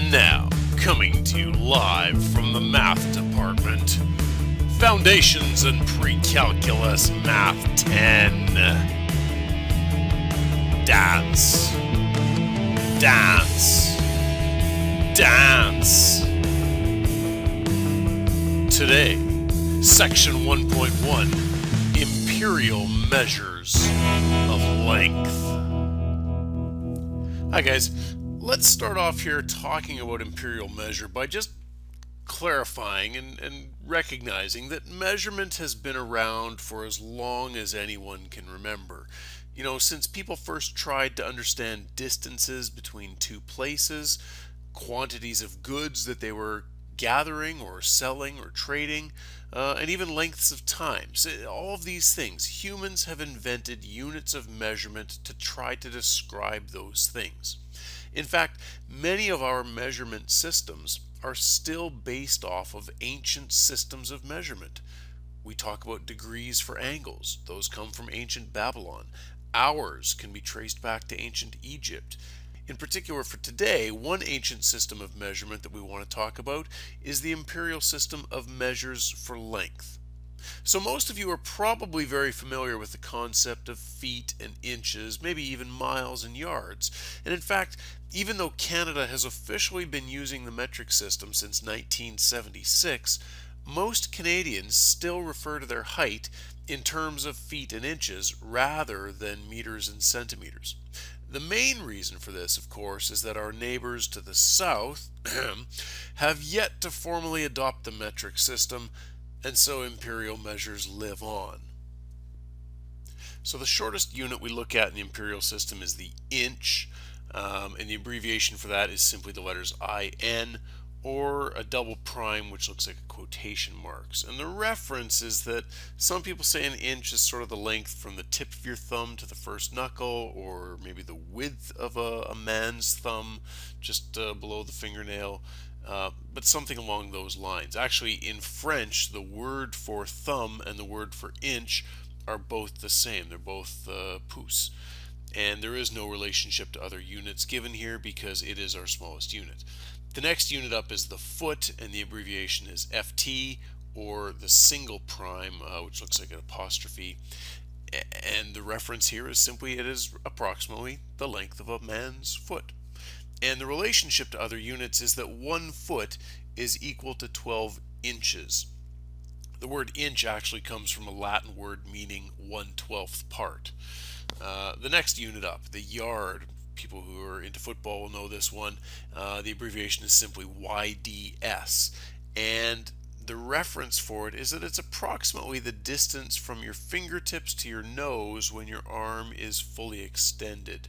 And now, coming to you live from the math department, Foundations and Pre-Calculus Math 10. Dance. Dance. Dance. Today, Section 1.1, Imperial Measures of Length. Hi guys, let's start off here talking about imperial measure by just clarifying and recognizing that measurement has been around for as long as anyone can remember. You know, since people first tried to understand distances between two places, quantities of goods that they were gathering or selling or trading, and even lengths of time. So all of these things, humans have invented units of measurement to try to describe those things. In fact, many of our measurement systems are still based off of ancient systems of measurement. We talk about degrees for angles. Those come from ancient Babylon. Hours can be traced back to ancient Egypt. In particular for today, one ancient system of measurement that we want to talk about is the imperial system of measures for length. So most of you are probably very familiar with the concept of feet and inches, maybe even miles and yards. And in fact, even though Canada has officially been using the metric system since 1976, most Canadians still refer to their height in terms of feet and inches rather than meters and centimeters. The main reason for this, of course, is that our neighbors to the south have yet to formally adopt the metric system, and so imperial measures live on. So the shortest unit we look at in the imperial system is the inch, and the abbreviation for that is simply the letters IN, or a double prime, which looks like a quotation marks. And the reference is that some people say an inch is sort of the length from the tip of your thumb to the first knuckle, or maybe the width of a man's thumb just below the fingernail, but something along those lines. Actually, in French, the word for thumb and the word for inch are both the same. They're both pouce. And there is no relationship to other units given here because it is our smallest unit. The next unit up is the foot, and the abbreviation is FT, or the single prime, which looks like an apostrophe. And the reference here is simply it is approximately the length of a man's foot. And the relationship to other units is that 1 foot is equal to 12 inches. The word inch actually comes from a Latin word meaning 1/12th part. The next unit up, the yard. People who are into football will know this one. The abbreviation is simply YDS, and the reference for it is that it's approximately the distance from your fingertips to your nose when your arm is fully extended.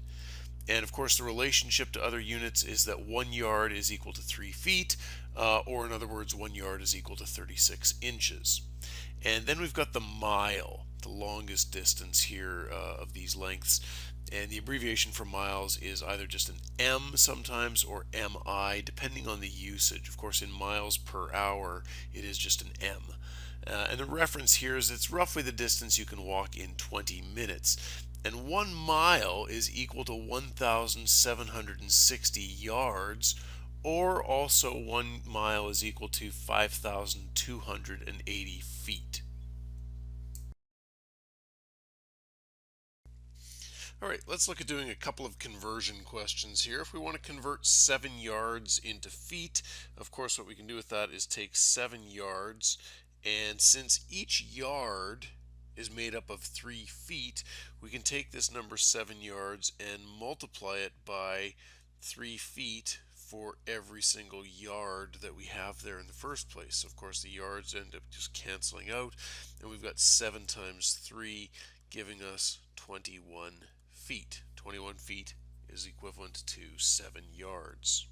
And of course the relationship to other units is that 1 yard is equal to 3 feet, or in other words 1 yard is equal to 36 inches. And then we've got the mile, the longest distance here of these lengths. And the abbreviation for miles is either just an M sometimes or MI, depending on the usage. Of course, in miles per hour, it is just an M. And the reference here is it's roughly the distance you can walk in 20 minutes. And 1 mile is equal to 1,760 yards, or also 1 mile is equal to 5,280 feet. All right, let's look at doing a couple of conversion questions here. If we want to convert 7 yards into feet, of course what we can do with that is take 7 yards, and since each yard is made up of 3 feet, we can take this number 7 yards and multiply it by 3 feet for every single yard that we have there in the first place. So of course the yards end up just canceling out, and we've got 7 times 3 giving us 21 feet. 21 feet is equivalent to 7 yards.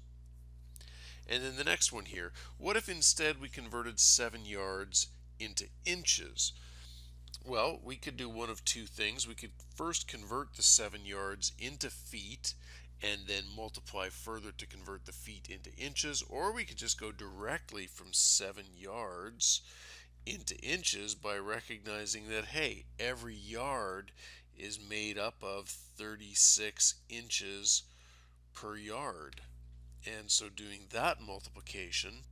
And then the next one here, what if instead we converted 7 yards into inches? Well, we could do one of two things. We could first convert the 7 yards into feet and then multiply further to convert the feet into inches, or we could just go directly from 7 yards into inches by recognizing that, hey, every yard is made up of 36 inches per yard. And so doing that multiplication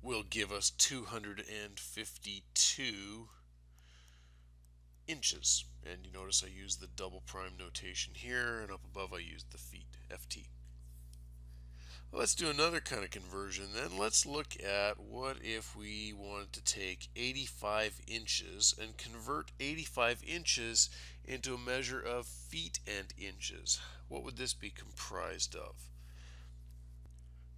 will give us 252 inches. And you notice I use the double prime notation here, and up above I use the feet, FT. Let's do another kind of conversion then. Let's look at what if we wanted to take 85 inches and convert 85 inches into a measure of feet and inches. What would this be comprised of?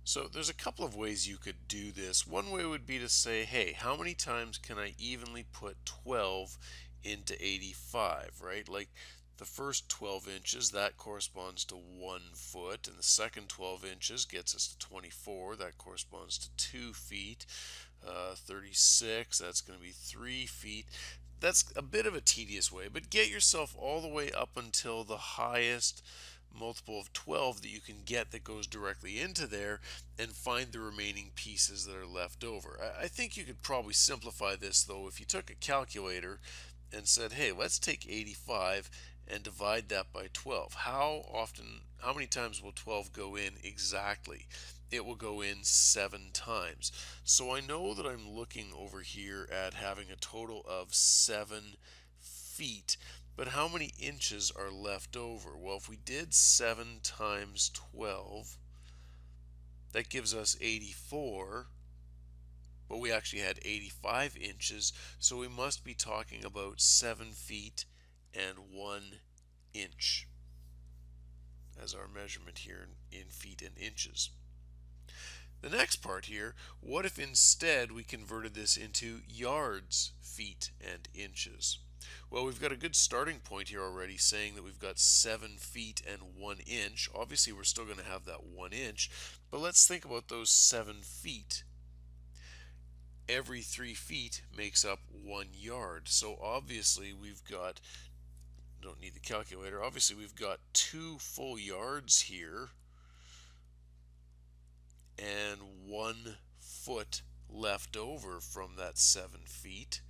So there's a couple of ways you could do this. One way would be to say, hey, how many times can I evenly put 12 into 85, right? Like the first 12 inches, that corresponds to 1 foot, and the second 12 inches gets us to 24, that corresponds to 2 feet. 36, that's going to be 3 feet. That's a bit of a tedious way, but get yourself all the way up until the highest multiple of 12 that you can get that goes directly into there, and find the remaining pieces that are left over. I think you could probably simplify this though if you took a calculator and said, hey, let's take 85 and divide that by 12. How many times will 12 go in exactly? It will go in 7 times. So I know that I'm looking over here at having a total of 7 feet. But how many inches are left over? Well, if we did 7 times 12, that gives us 84, but we actually had 85 inches, so we must be talking about 7 feet and 1 inch as our measurement here in feet and inches. The next part here, what if instead we converted this into yards, feet, and inches? Well, we've got a good starting point here already, saying that we've got 7 feet and 1 inch. Obviously, we're still going to have that 1 inch, but let's think about those 7 feet. Every 3 feet makes up 1 yard. So obviously, don't need the calculator, obviously we've got 2 full yards here and 1 foot left over from that 7 feet.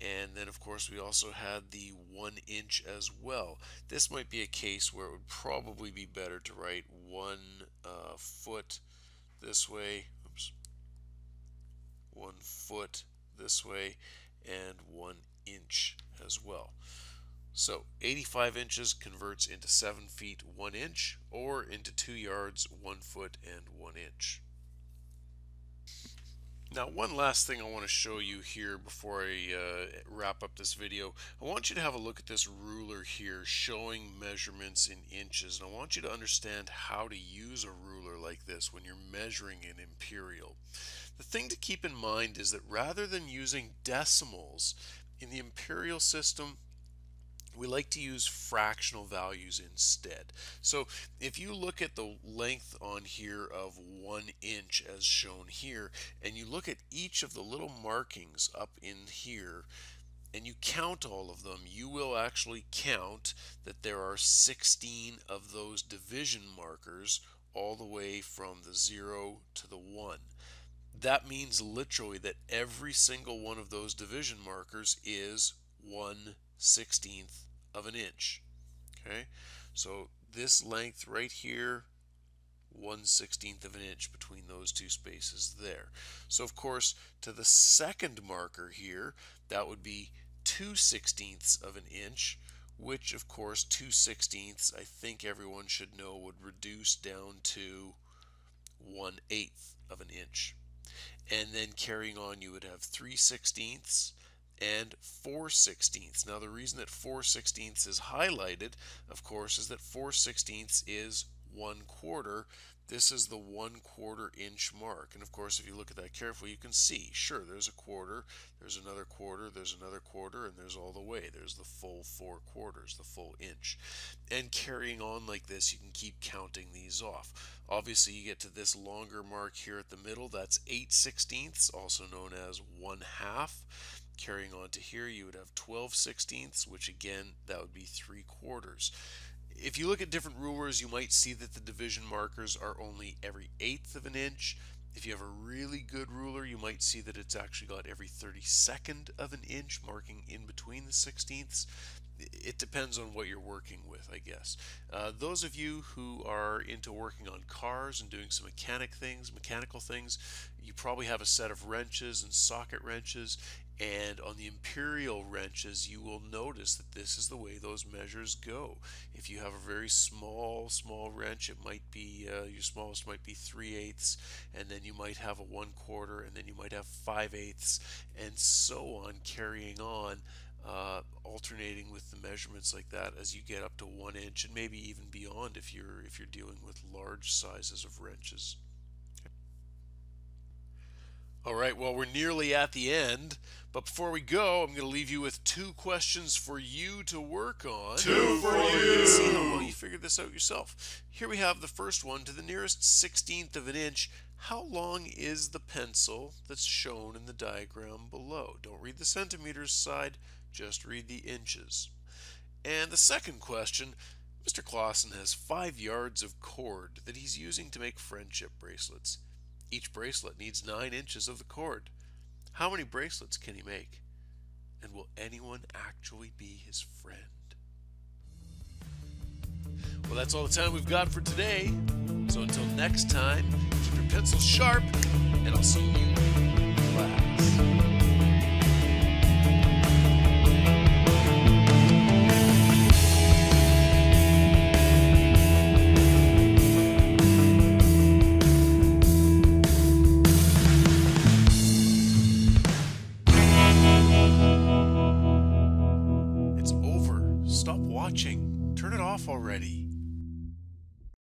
And then of course we also had the 1 inch as well. This might be a case where it would probably be better to write 1 foot this way, 1 foot this way, and 1 inch as well. So 85 inches converts into 7 feet 1 inch, or into 2 yards 1 foot and 1 inch. Now, one last thing I want to show you here before I wrap up this video. I want you to have a look at this ruler here showing measurements in inches, and I want you to understand how to use a ruler like this when you're measuring an imperial. The thing to keep in mind is that rather than using decimals in the imperial system, we like to use fractional values instead. So if you look at the length on here of 1 inch as shown here, and you look at each of the little markings up in here, and you count all of them, you will actually count that there are 16 of those division markers all the way from the 0 to the 1. That means literally that every single one of those division markers is 1/16 of an inch. Okay, so this length right here, 1/16 of an inch between those two spaces there. So of course, to the second marker here, that would be 2/16 of an inch, which of course 2/16 I think everyone should know would reduce down to 1/8 of an inch. And then carrying on, you would have 3/16 and 4/16. Now the reason that 4/16 is highlighted, of course, is that 4/16 is 1/4. This is the 1/4 inch mark. And of course, if you look at that carefully, you can see, sure, there's a quarter, there's another quarter, there's another quarter, and there's all the way. There's the full 4/4, the full inch. And carrying on like this, you can keep counting these off. Obviously, you get to this longer mark here at the middle, that's 8/16, also known as 1/2. Carrying on to here, you would have 12/16, which again, that would be 3/4. If you look at different rulers, you might see that the division markers are only every 1/8 of an inch. If you have a really good ruler, you might see that it's actually got every 32nd of an inch marking in between the 16ths. it depends on what you're working with, I guess. Those of you who are into working on cars and doing some mechanical things, you probably have a set of wrenches and socket wrenches. And on the Imperial wrenches, you will notice that this is the way those measures go. If you have a very small wrench, it might be your smallest might be 3/8, and then you might have a 1/4, and then you might have 5/8, and so on, carrying on. Alternating with the measurements like that as you get up to 1 inch and maybe even beyond if you're dealing with large sizes of wrenches. All right, well, we're nearly at the end, but before we go, I'm going to leave you with two questions for you to work on. Two for you! See how well you figured this out yourself. Here we have the first one. To the nearest 16th of an inch, how long is the pencil that's shown in the diagram below? Don't read the centimeters side, just read the inches. And the second question, Mr. Clausen has 5 yards of cord that he's using to make friendship bracelets. Each bracelet needs 9 inches of the cord. How many bracelets can he make? And will anyone actually be his friend? Well, that's all the time we've got for today. So until next time, keep your pencils sharp, and I'll see you in class. It's over. Stop watching. Turn it off already.